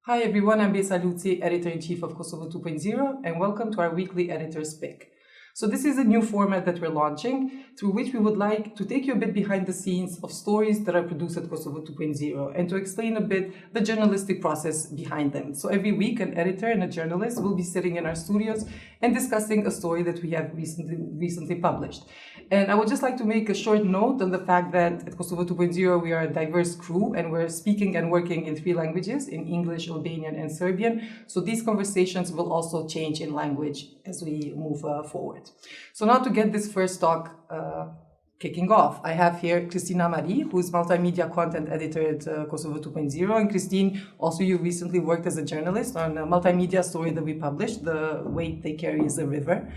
Hi everyone, I'm Besa Lutzi, Editor-in-Chief of Kosovo 2.0, and welcome to our weekly Editor's Pick. So this is a new format that we're launching, through which we would like to take you a bit behind the scenes of stories that are produced at Kosovo 2.0 and to explain a bit the journalistic process behind them. So every week, an editor and a journalist will be sitting in our studios and discussing a story that we have recently published. And I would just like to make a short note on the fact that at Kosovo 2.0 we are a diverse crew and we're speaking and working in 3 languages, in English, Albanian, and Serbian. So these conversations will also change in language as we move forward. So now to get this first talk kicking off, I have here Cristina Marí, who's multimedia content editor at Kosovo 2.0. And Christine, also you recently worked as a journalist on a multimedia story that we published, The Weight They Carry is a River,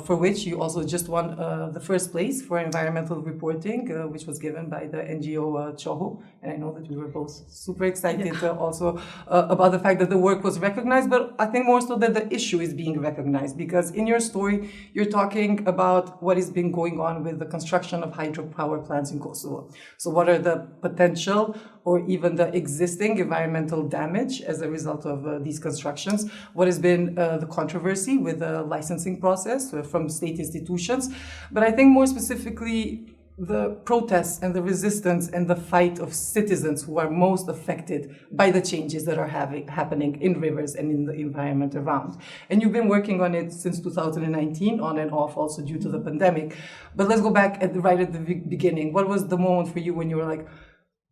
for which you also just won the first place for environmental reporting, which was given by the NGO Choho. And I know that we were both super excited also about the fact that the work was recognized, but I think more so that the issue is being recognized, because in your story, you're talking about what has been going on with the construction of hydropower plants in Kosovo. So what are the potential or even the existing environmental damage as a result of these constructions? What has been the controversy with the licensing process from state institutions? But I think more specifically, the protests and the resistance and the fight of citizens who are most affected by the changes that are happening in rivers and in the environment around. And you've been working on it since 2019, on and off, also due to the pandemic. But let's go back right at the beginning. What was the moment for you when you were like,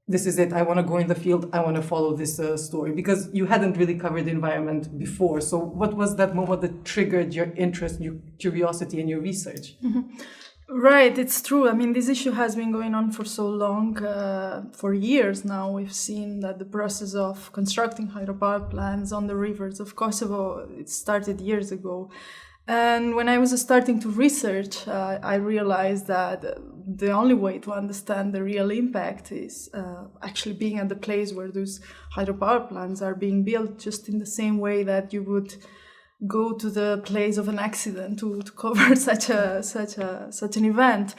this is it, I want to go in the field, I want to follow this story? Because you hadn't really covered the environment before. So what was that moment that triggered your interest, your curiosity, and your research? Mm-hmm. Right, it's true. I mean, this issue has been going on for so long, for years now. We've seen that the process of constructing hydropower plants on the rivers of Kosovo, it started years ago. And when I was starting to research, I realized that the only way to understand the real impact is actually being at the place where those hydropower plants are being built, just in the same way that you would go to the place of an accident to cover such an event.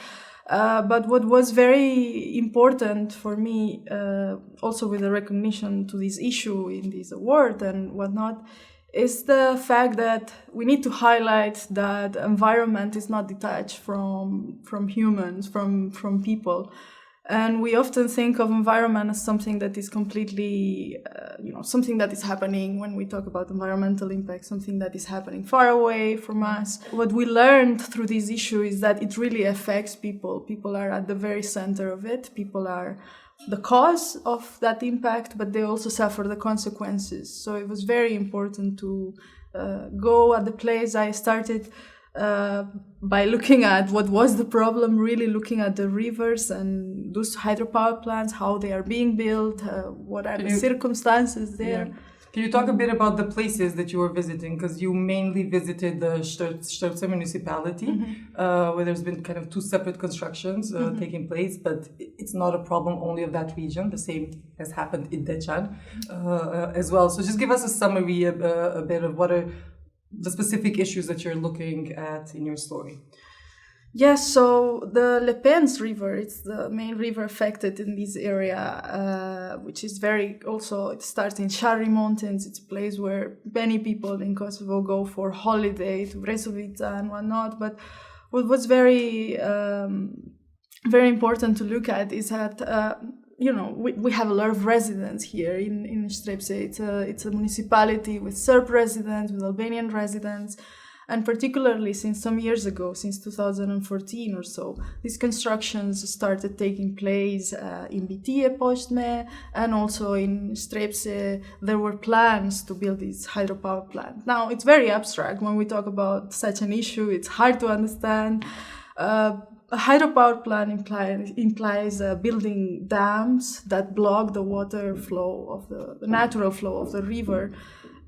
But what was very important for me, also with the recognition to this issue in this award and whatnot, is the fact that we need to highlight that environment is not detached from humans, from people. And we often think of environment as something that is completely, something that is happening when we talk about environmental impact, something that is happening far away from us. What we learned through this issue is that it really affects people. People are at the very center of it. People are the cause of that impact, but they also suffer the consequences. So it was very important to go at the place. I started by looking at what was the problem, really looking at the rivers and those hydropower plants, how they are being built, what are the circumstances there. Yeah. Can you talk a bit about the places that you were visiting? Because you mainly visited the Strzelce municipality, where there's been kind of 2 separate constructions taking place, but it's not a problem only of that region. The same has happened in Deccan as well. So just give us a summary, a bit of what are the specific issues that you're looking at in your story. Yes, so the Lepens River, it's the main river affected in this area, which is it starts in Shari Mountains. It's a place where many people in Kosovo go for holiday, to Brezovica and whatnot. But what was very important to look at is that we have a lot of residents here in Strzelce. It's a municipality with Serb residents, with Albanian residents, and particularly since some years ago, since 2014 or so, these constructions started taking place in Bitije, Poštme, and also in Strzelce. There were plans to build this hydropower plant. Now, it's very abstract when we talk about such an issue. It's hard to understand. A hydropower plant implies building dams that block the water flow of the natural flow of the river.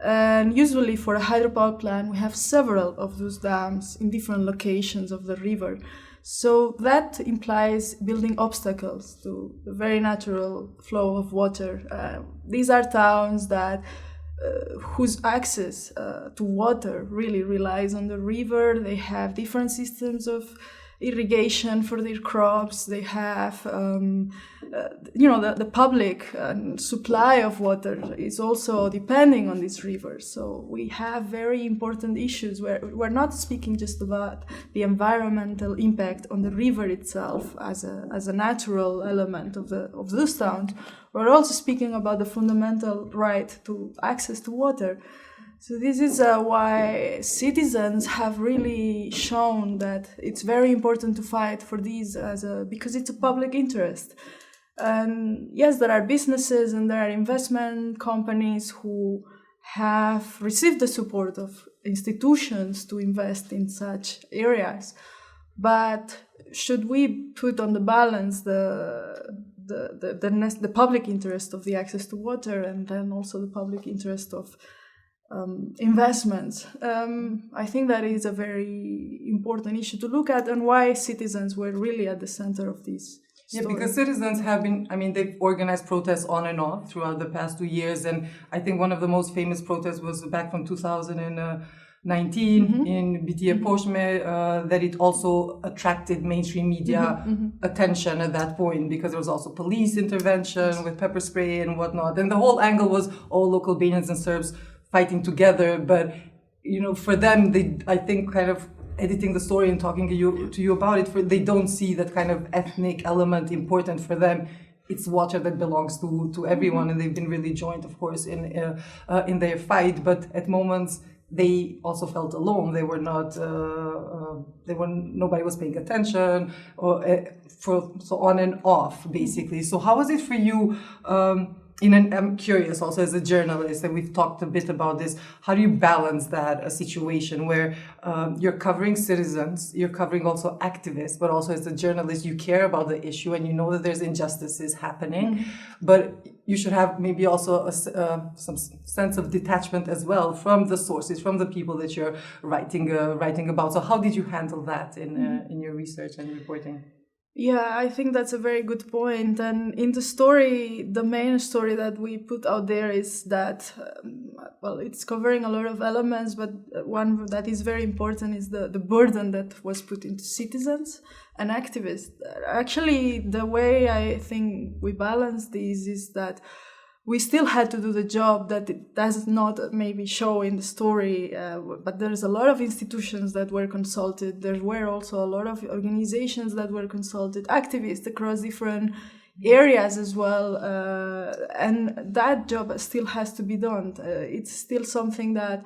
And usually for a hydropower plant, we have several of those dams in different locations of the river. So that implies building obstacles to the very natural flow of water. These are towns that whose access to water really relies on the river. They have different systems of irrigation for their crops. They have, the public supply of water is also depending on these rivers. So we have very important issues where we're not speaking just about the environmental impact on the river itself as a natural element of those towns. We're also speaking about the fundamental right to access to water. So this is why citizens have really shown that it's very important to fight for these because it's a public interest. And yes, there are businesses and there are investment companies who have received the support of institutions to invest in such areas. But should we put on the balance the public interest of the access to water and then also the public interest of investments? I think that is a very important issue to look at, and why citizens were really at the center of this story. Yeah, because citizens have been, they've organized protests on and off throughout the past 2 years, and I think one of the most famous protests was back from 2019 in BT Poshme, that it also attracted mainstream media attention at that point, because there was also police intervention with pepper spray and whatnot, and the whole angle was all local Albanians and Serbs fighting together. But for them, they, I think, kind of editing the story and talking to you about it, they don't see that kind of ethnic element important for them. It's water that belongs to everyone, and they've been really joined, of course, in their fight. But at moments, they also felt alone. They were not. Nobody was paying attention, so on and off, basically. So how was it for you? I'm curious also as a journalist, and we've talked a bit about this, how do you balance a situation where you're covering citizens, you're covering also activists, but also as a journalist, you care about the issue and you know that there's injustices happening, but you should have maybe also some sense of detachment as well from the sources, from the people that you're writing about. So how did you handle that in your research and reporting? Yeah, I think that's a very good point. And in the story, the main story that we put out there is that, it's covering a lot of elements, but one that is very important is the burden that was put into citizens and activists. Actually, the way I think we balance these is that we still had to do the job that it does not maybe show in the story, but there's a lot of institutions that were consulted. There were also a lot of organizations that were consulted, activists across different areas as well, and that job still has to be done. It's still something that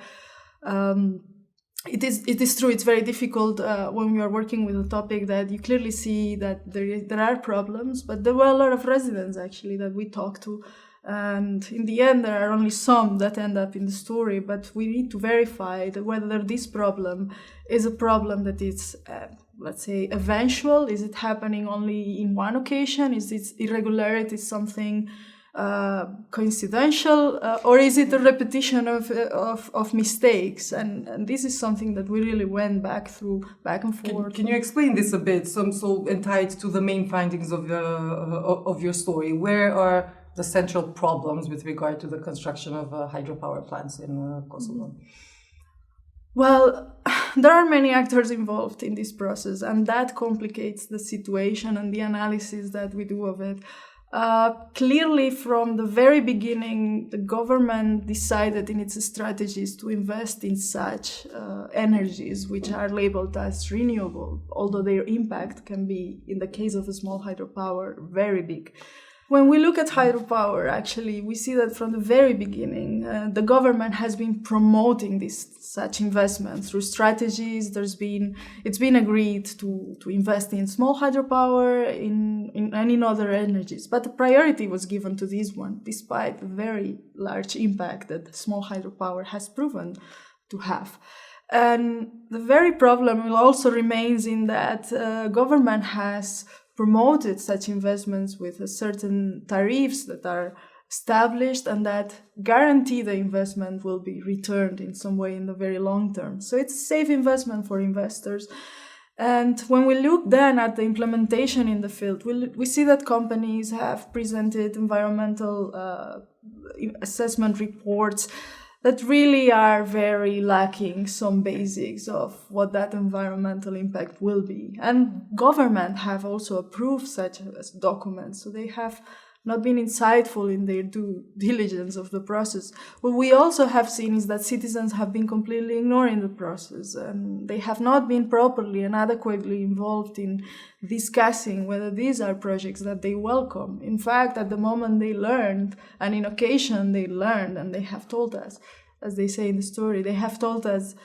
it is true. It's very difficult when you are working with a topic that you clearly see that there are problems, but there were a lot of residents actually that we talked to. And in the end, there are only some that end up in the story, but we need to verify that whether this problem is a problem that is, let's say, eventual. Is it happening only in one occasion? Is its irregularity something coincidental, or is it a repetition of mistakes? And this is something that we really went back and forth. Can you explain this a bit? So and tie it to the main findings of your story. Where are the central problems with regard to the construction of hydropower plants in Kosovo? Well, there are many actors involved in this process, and that complicates the situation and the analysis that we do of it. Clearly, from the very beginning, the government decided in its strategies to invest in such energies which are labeled as renewable, although their impact can be, in the case of a small hydropower, very big. When we look at hydropower, actually, we see that from the very beginning, the government has been promoting such investments through strategies. It's been agreed to invest in small hydropower and in other energies. But the priority was given to this one, despite the very large impact that small hydropower has proven to have. And the very problem also remains in that government has promoted such investments with certain tariffs that are established and that guarantee the investment will be returned in some way in the very long term. So it's a safe investment for investors. And when we look then at the implementation in the field, we see that companies have presented environmental assessment reports that really are very lacking some basics of what that environmental impact will be. And government have also approved such as documents, so they have not been insightful in their due diligence of the process. What we also have seen is that citizens have been completely ignoring the process, and they have not been properly and adequately involved in discussing whether these are projects that they welcome. In fact, at the moment they learned, and in occasion they learned, and they have told us, as they say in the story, they have told us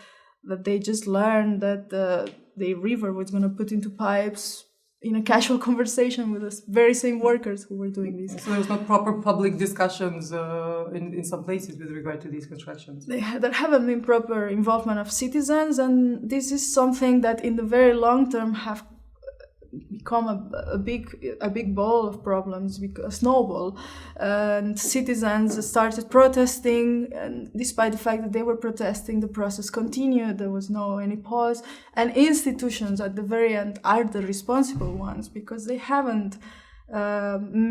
that they just learned that the river was going to put into pipes in a casual conversation with the very same workers who were doing this. So there was not proper public discussions in some places with regard to these constructions? There haven't been proper involvement of citizens, and this is something that in the very long term have become a big ball of problems, a snowball, and citizens started protesting, and despite the fact that they were protesting, the process continued. There was no any pause, and institutions at the very end are the responsible ones because they haven't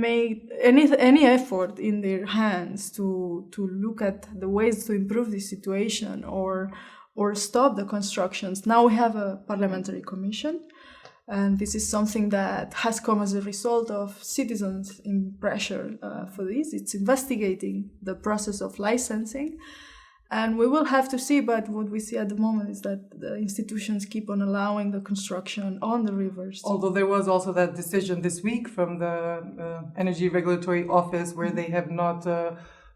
made any effort in their hands to look at the ways to improve the situation or stop the constructions. Now we have a parliamentary commission. And this is something that has come as a result of citizens in pressure for this. It's investigating the process of licensing. And we will have to see, but what we see at the moment is that the institutions keep on allowing the construction on the rivers. Although there was also that decision this week from the Energy Regulatory Office where they have not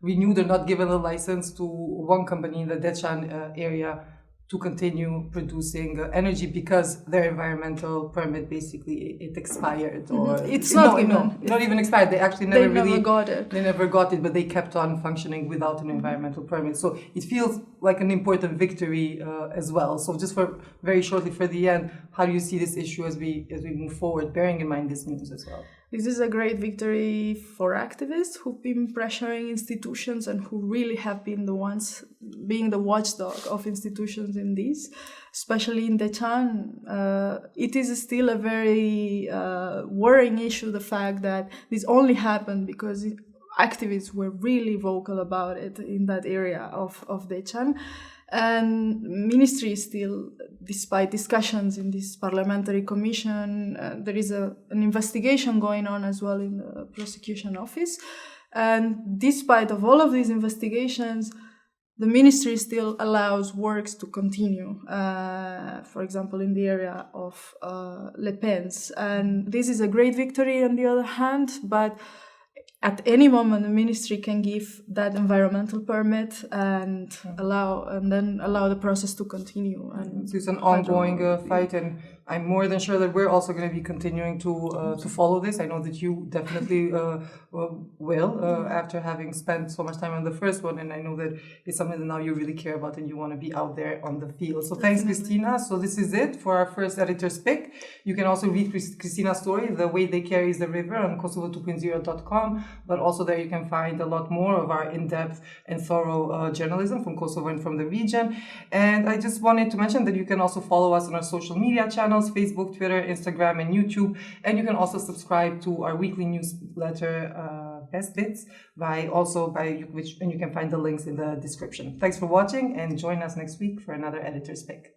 renewed or not given a license to one company in the Deccan area to continue producing energy because their environmental permit basically it expired, or it's not even expired. They actually never got it. They never got it, but they kept on functioning without an environmental permit. So it feels like an important victory as well. So just for very shortly for the end, how do you see this issue as we move forward, bearing in mind this news as well? This is a great victory for activists who've been pressuring institutions and who really have been the ones being the watchdog of institutions in this, especially in Deccan. It is still a very worrying issue, the fact that this only happened because activists were really vocal about it in that area of Deccan. And ministry is still, despite discussions in this parliamentary commission, there is an investigation going on as well in the prosecution office. And despite of all of these investigations, the ministry still allows works to continue, for example, in the area of Le Pens. And this is a great victory on the other hand, but at any moment, the ministry can give that environmental permit and allow the process to continue. And it's an ongoing fight, and I'm more than sure that we're also going to be continuing to follow this. I know that you definitely will after having spent so much time on the first one, and I know that it's something that now you really care about and you want to be out there on the field. So thanks, Cristina. So this is it for our first editor's pick. You can also read Cristina's story, The Way They Carry the River, on Kosovo2.0.com, but also there you can find a lot more of our in-depth and thorough journalism from Kosovo and from the region. And I just wanted to mention that you can also follow us on our social media channels, Facebook, Twitter, Instagram, and YouTube. And you can also subscribe to our weekly newsletter, Best Bits, and you can find the links in the description. Thanks for watching, and join us next week for another editor's pick.